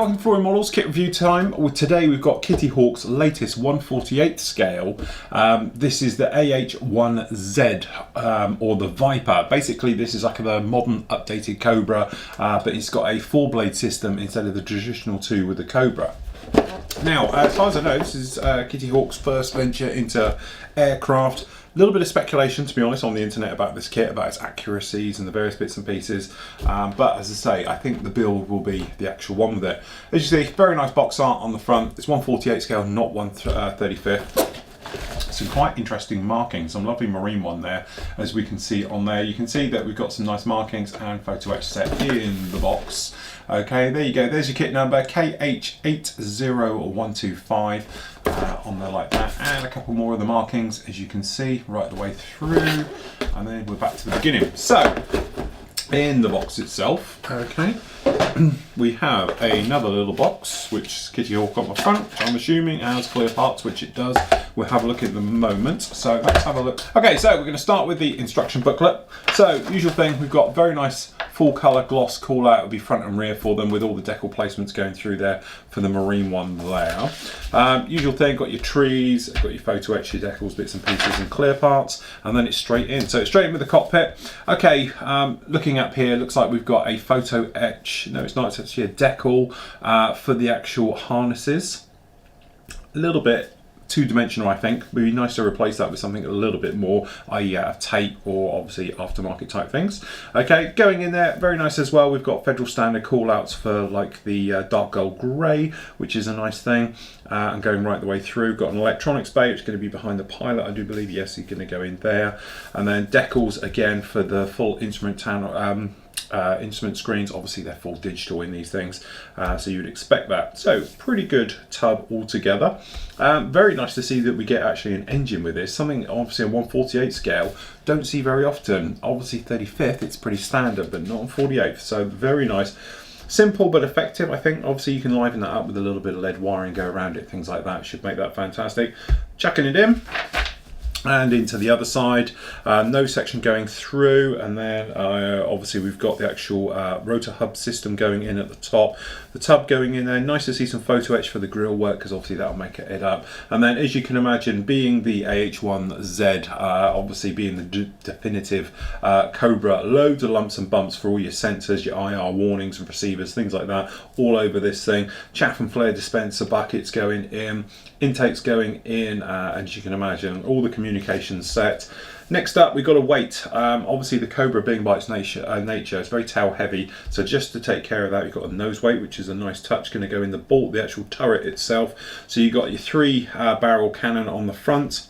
welcome to Flooring Models Kit Review time. Today we've got Kitty Hawk's latest 1/48 scale. This is the AH1Z or the Viper. Basically this is like a modern updated Cobra, but it's got a 4-blade system instead of the traditional 2 with the Cobra. Now, as far as I know, this is Kitty Hawk's first venture into aircraft. A little bit of speculation, to be honest, on the internet about this kit, about its accuracies and the various bits and pieces. But as I say, I think the build will be the actual one with it. As you see, very nice box art on the front. It's 1/48 scale, not 1/35. Some quite interesting markings, some lovely marine one there, as we can see on there. You can see that we've got some nice markings and photo etch set in the box. Okay, there you go. There's your kit number, KH80125 on there like that, and a couple more of the markings, as you can see, right the way through. And then we're back to the beginning. So, in the box itself, okay, we have another little box, which is Kitty Hawk on the front, which I'm assuming has clear parts, which it does. We'll have a look in the moment. So let's have a look. Okay, so we're going to start with the instruction booklet. So, usual thing, we've got very nice full colour gloss call out. It'll be front and rear for them with all the decal placements going through there for the marine one there. Usual thing, got your trees, got your photo etch, your decals, bits and pieces and clear parts, and then it's straight in. So it's straight in with the cockpit. Okay, looking up here, looks like we've got a photo etch. No, it's not, it's actually a decal for the actual harnesses. A little bit two-dimensional, I think. Would be nice to replace that with something a little bit more, i.e. tape or obviously aftermarket type things. Okay, going in there, very nice as well. We've got Federal Standard call-outs for like the dark gold grey, which is a nice thing, and going right the way through. Got an electronics bay, which is going to be behind the pilot, I do believe. Yes, he's going to go in there. And then decals again for the full instrument instrument screens. Obviously they're full digital in these things, so you would expect that. So pretty good tub altogether. Very nice to see that we get actually an engine with this, something obviously on 1/48 scale don't see very often. Obviously 35th it's pretty standard, but not on 48th, so very nice. Simple but effective, I think. Obviously you can liven that up with a little bit of lead wiring, go around it, things like that should make that fantastic. Chucking it in and into the other side, no section going through, and then obviously we've got the actual rotor hub system going in at the top, the tub going in there. Nice to see some photo etch for the grill work, because obviously that'll make it up. And then, as you can imagine, being the AH1Z, obviously being the definitive Cobra, loads of lumps and bumps for all your sensors, your IR warnings and receivers, things like that, all over this thing. Chaff and flare dispenser buckets going in, intakes going in, and as you can imagine, all the communication set. Next up, we've got a weight. Obviously the Cobra, being by its nature, it's very tail heavy, so just to take care of that, you've got a nose weight, which is a nice touch, going to go in the bolt, the actual turret itself. So you've got your 3 barrel cannon on the front,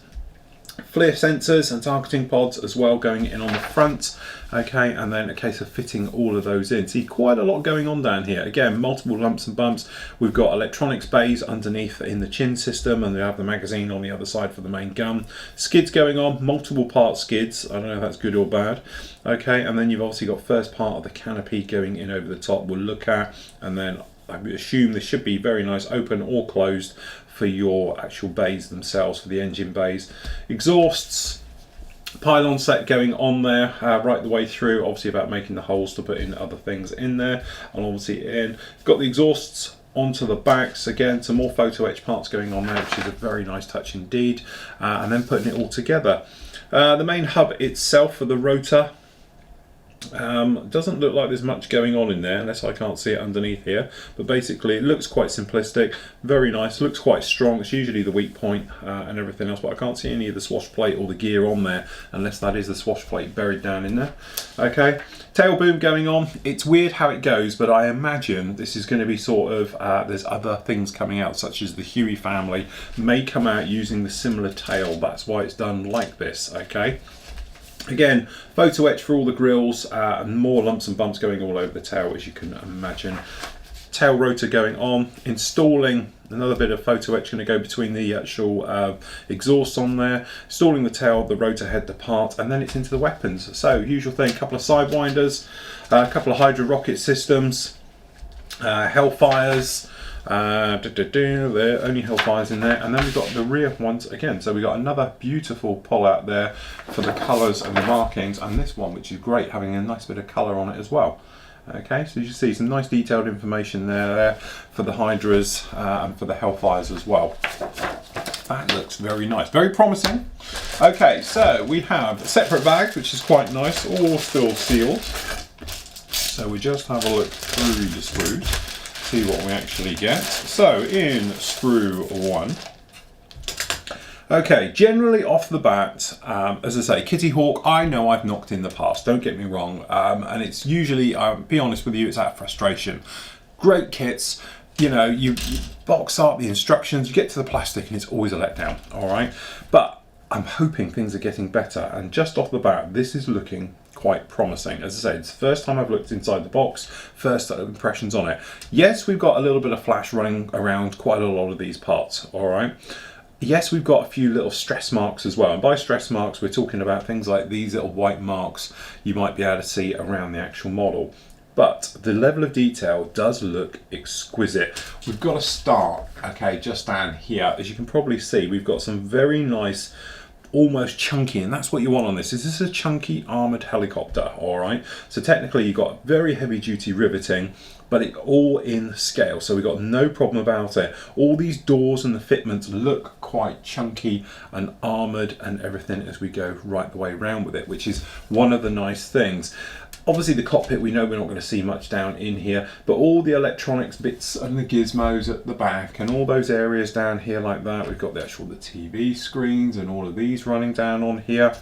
FLIR sensors and targeting pods as well going in on the front. Okay, and then a case of fitting all of those in. See, quite a lot going on down here. Again, multiple lumps and bumps. We've got electronics bays underneath in the chin system, and they have the magazine on the other side for the main gun. Skids going on, multiple part skids. I don't know if that's good or bad. Okay, and then you've obviously got first part of the canopy going in over the top we'll look at, and then I assume this should be very nice open or closed for your actual bays themselves, for the engine bays. Exhausts, pylon set going on there right the way through, obviously about making the holes to put in other things in there, and obviously got the exhausts onto the backs. Again, some more photo etch parts going on there, which is a very nice touch indeed, and then putting it all together. The main hub itself for the rotor, doesn't look like there's much going on in there, unless I can't see it underneath here, but basically it looks quite simplistic, very nice, looks quite strong. It's usually the weak point and everything else, but I can't see any of the swash plate or the gear on there, unless that is the swash plate buried down in there. Okay, tail boom going on. It's weird how it goes, but I imagine this is going to be sort of there's other things coming out, such as the Huey family may come out using the similar tail. That's why it's done like this. Okay, again, photo etch for all the grills, and more lumps and bumps going all over the tail, as you can imagine. Tail rotor going on, installing another bit of photo etch going to go between the actual exhausts on there, installing the tail, the rotor head, the part, and then it's into the weapons. So, usual thing, a couple of sidewinders, a couple of Hydra rocket systems, Hellfires, there only Hellfires in there, and then we've got the rear ones again. So we've got another beautiful pull out there for the colours and the markings, and this one, which is great, having a nice bit of colour on it as well. Okay, so you see some nice detailed information there for the Hydras and for the Hellfires as well. That looks very nice, very promising. Okay, so we have separate bags, which is quite nice, all still sealed. So we just have a look through the sprues, see what we actually get. So in sprue 1, okay, generally off the bat, as I say, Kitty Hawk, I know I've knocked in the past, don't get me wrong, and it's usually, I'll be honest with you, it's out of frustration. Great kits, you know, you box up the instructions, you get to the plastic and it's always a letdown, all right? But I'm hoping things are getting better, and just off the bat, this is looking quite promising. As I say, it's the first time I've looked inside the box, first impressions on it. Yes, we've got a little bit of flash running around quite a lot of these parts, all right? Yes, we've got a few little stress marks as well, and by stress marks we're talking about things like these little white marks you might be able to see around the actual model. But the level of detail does look exquisite. We've got to start, okay, just down here. As you can probably see, we've got some very nice, almost chunky, and that's what you want on this. Is this a chunky armored helicopter, all right? So technically you've got very heavy duty riveting, but it all in scale, so we've got no problem about it. All these doors and the fitments look quite chunky and armored and everything as we go right the way around with it, which is one of the nice things. Obviously the cockpit, we know we're not going to see much down in here, but all the electronics bits and the gizmos at the back and all those areas down here like that, we've got the TV screens and all of these running down on here,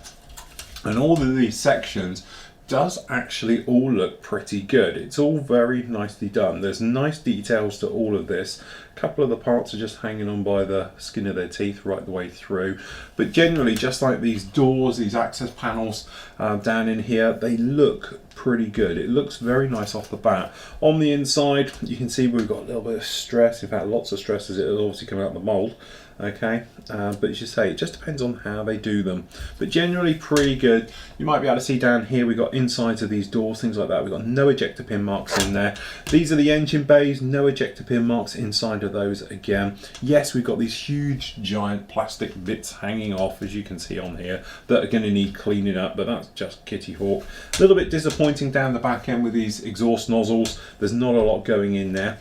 and all of these sections does actually all look pretty good. It's all very nicely done. There's nice details to all of this. A couple of the parts are just hanging on by the skin of their teeth right the way through, but generally, just like these doors, these access panels down in here, they look pretty good. It looks very nice off the bat. On the inside, you can see we've got a little bit of stress, in fact lots of stress, as it'll obviously come out the mold. Okay, but as you say, it just depends on how they do them, but generally pretty good. You might be able to see down here we've got insides of these doors, things like that. We've got no ejector pin marks in there. These are the engine bays, no ejector pin marks inside of those again. Yes, we've got these huge giant plastic bits hanging off, as you can see on here, that are going to need cleaning up, but that's just Kitty Hawk. A little bit disappointing down the back end with these exhaust nozzles. There's not a lot going in there.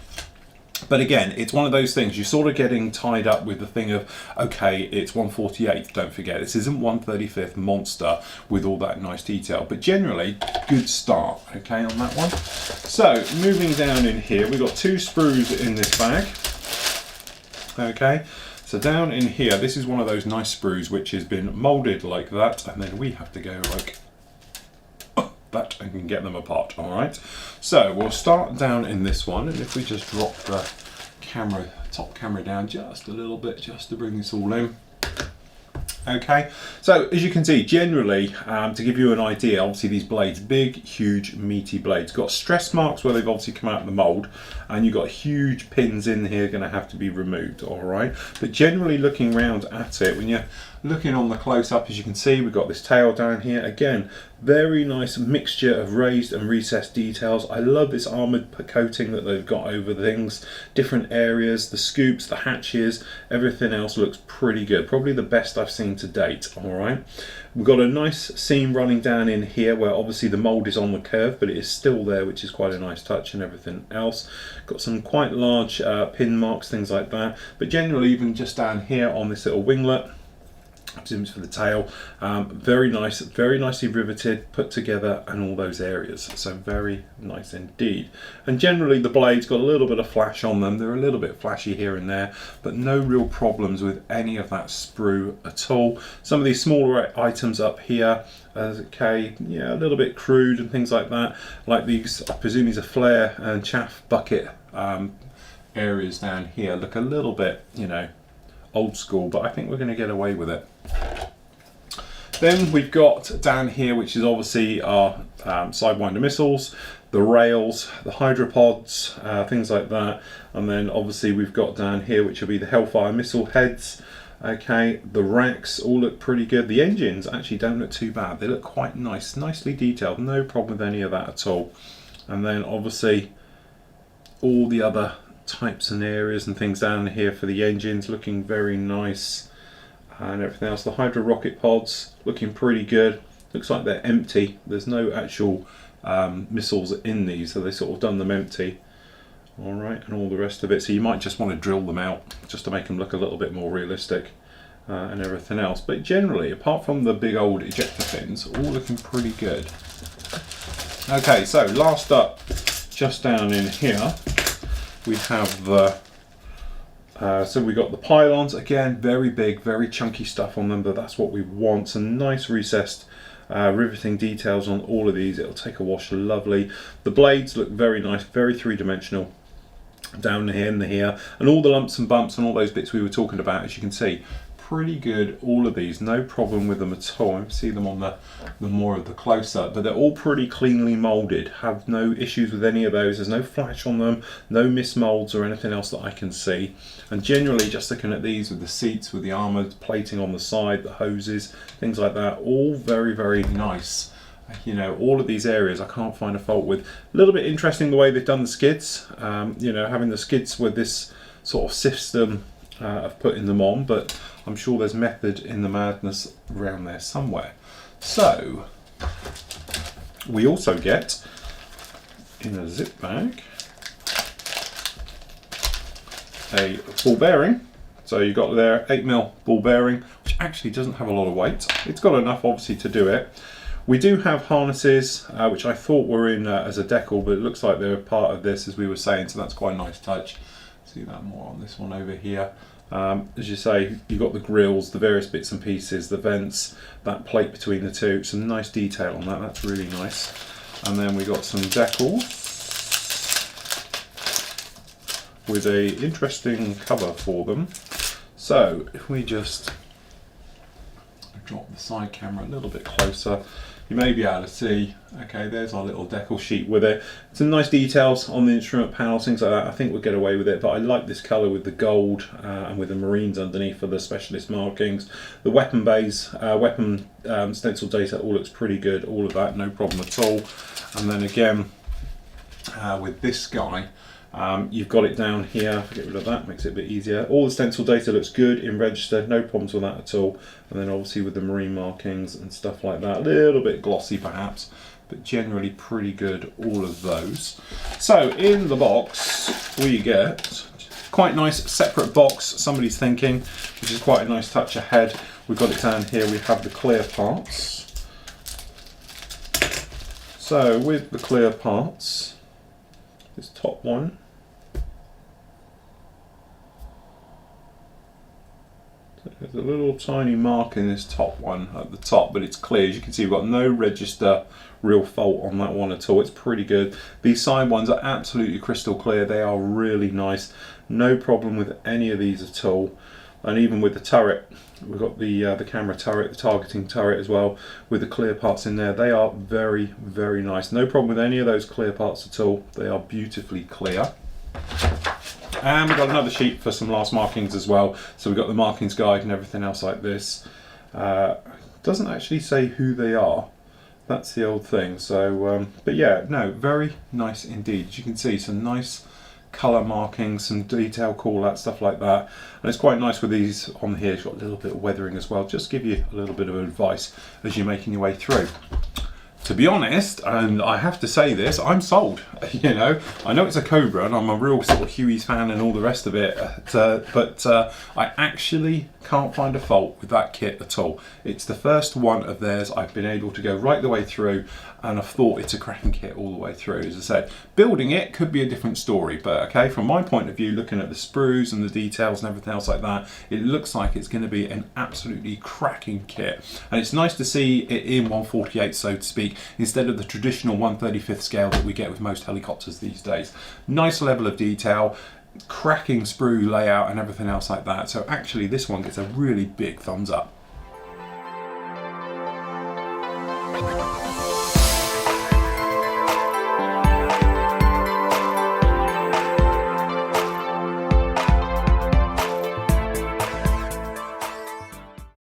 But again, it's one of those things, you're sort of getting tied up with the thing of, okay, it's 1/48th, don't forget. This isn't 1/35th monster with all that nice detail. But generally, good start, okay, on that one. So, moving down in here, we've got 2 sprues in this bag. Okay, so down in here, this is one of those nice sprues which has been moulded like that, and then we have to go like that and can get them apart. All right, so we'll start down in this one, and if we just drop the camera, top camera down just a little bit, just to bring this all in. Okay, so as you can see, generally, to give you an idea, obviously these blades, big, huge, meaty blades, got stress marks where they've obviously come out of the mold, and you've got huge pins in here going to have to be removed, all right? But generally looking around at it, when you're looking on the close-up, as you can see, we've got this tail down here. Again, very nice mixture of raised and recessed details. I love this armoured coating that they've got over things, different areas, the scoops, the hatches, everything else looks pretty good. Probably the best I've seen to date, all right? We've got a nice seam running down in here where obviously the mould is on the curve, but it is still there, which is quite a nice touch, and everything else. Got some quite large pin marks, things like that. But generally, even just down here on this little winglet, I presume it's for the tail, very nice, very nicely riveted, put together, and all those areas, so very nice indeed. And generally the blades got a little bit of flash on them. They're a little bit flashy here and there, but no real problems with any of that sprue at all. Some of these smaller items up here, okay, yeah, a little bit crude and things like that, like these, I presume these are flare and chaff bucket areas down here, look a little bit, you know, old school, but I think we're going to get away with it. Then we've got down here, which is obviously our Sidewinder missiles, the rails, the hydropods, things like that, and then obviously we've got down here, which will be the Hellfire missile heads. Okay, the racks all look pretty good. The engines actually don't look too bad. They look quite nice, nicely detailed, no problem with any of that at all. And then obviously all the other types and areas and things down here for the engines looking very nice, and everything else. The hydro rocket pods looking pretty good. Looks like they're empty. There's no actual missiles in these, so they sort of done them empty. All right, and all the rest of it. So you might just want to drill them out just to make them look a little bit more realistic and everything else. But generally, apart from the big old ejector fins, all looking pretty good. Okay, so last up, just down in here, we have the so we got the pylons. Again, very big, very chunky stuff on them, but that's what we want. Some nice recessed riveting details on all of these. It'll take a wash lovely. The blades look very nice, very three-dimensional down here and here, and all the lumps and bumps and all those bits we were talking about, as you can see, pretty good. All of these, no problem with them at all. I see them on the more of the close-up, but they're all pretty cleanly molded. Have no issues with any of those. There's no flash on them, no mismolds or anything else that I can see. And generally, just looking at these with the seats, with the armoured plating on the side, the hoses, things like that, all very, very nice. You know, all of these areas I can't find a fault with. A little bit interesting the way they've done the skids. You know, having the skids with this sort of system of putting them on, but I'm sure there's method in the madness around there somewhere. So we also get in a zip bag a ball bearing. So you've got there 8mm ball bearing, which actually doesn't have a lot of weight. It's got enough obviously to do it. We do have harnesses, which I thought were in as a decal, but it looks like they're part of this, as we were saying, so that's quite a nice touch. See that more on this one over here. As you say, you've got the grills, the various bits and pieces, the vents, that plate between the two, some nice detail on that, that's really nice. And then we got some decals with a interesting cover for them. So if we just drop the side camera a little bit closer, you may be able to see, okay, there's our little decal sheet with it. Some nice details on the instrument panels, things like that. I think we'll get away with it, but I like this colour with the gold and with the marines underneath for the specialist markings. The weapon bays, weapon stencil data, all looks pretty good, all of that, no problem at all. And then again, with this guy, you've got it down here. Get rid of that, makes it a bit easier. All the stencil data looks good in register, no problems with that at all. And then obviously with the marine markings and stuff like that, a little bit glossy perhaps, but generally pretty good, all of those. So in the box we get quite nice separate box, somebody's thinking, which is quite a nice touch ahead. We've got it down here, we have the clear parts. So with the clear parts, this top one, there's a little tiny mark in this top one at the top, but it's clear. As you can see, we've got no register real fault on that one at all. It's pretty good. These side ones are absolutely crystal clear. They are really nice. No problem with any of these at all. And even with the turret, we've got the camera turret, the targeting turret as well, with the clear parts in there. They are very, very nice. No problem with any of those clear parts at all. They are beautifully clear. And we've got another sheet for some last markings as well. So we've got the markings guide and everything else like this. Doesn't actually say who they are. That's the old thing. So, but yeah, no, very nice indeed. As you can see, some nice colour markings, some detail call out, stuff like that. And it's quite nice with these on here. It's got a little bit of weathering as well. Just give you a little bit of advice as you're making your way through. To be honest, and I have to say this, I'm sold. You know, I know it's a Cobra and I'm a real sort of Huey's fan and all the rest of it, but I actually can't find a fault with that kit at all. It's the first one of theirs I've been able to go right the way through, and I've thought it's a cracking kit all the way through. As I said, building it could be a different story, but okay, from my point of view, looking at the sprues and the details and everything else like that, it looks like it's going to be an absolutely cracking kit. And it's nice to see it in 1/48, so to speak, instead of the traditional 1/35 scale that we get with most helicopters these days. Nice level of detail, cracking sprue layout and everything else like that. So actually this one gets a really big thumbs up.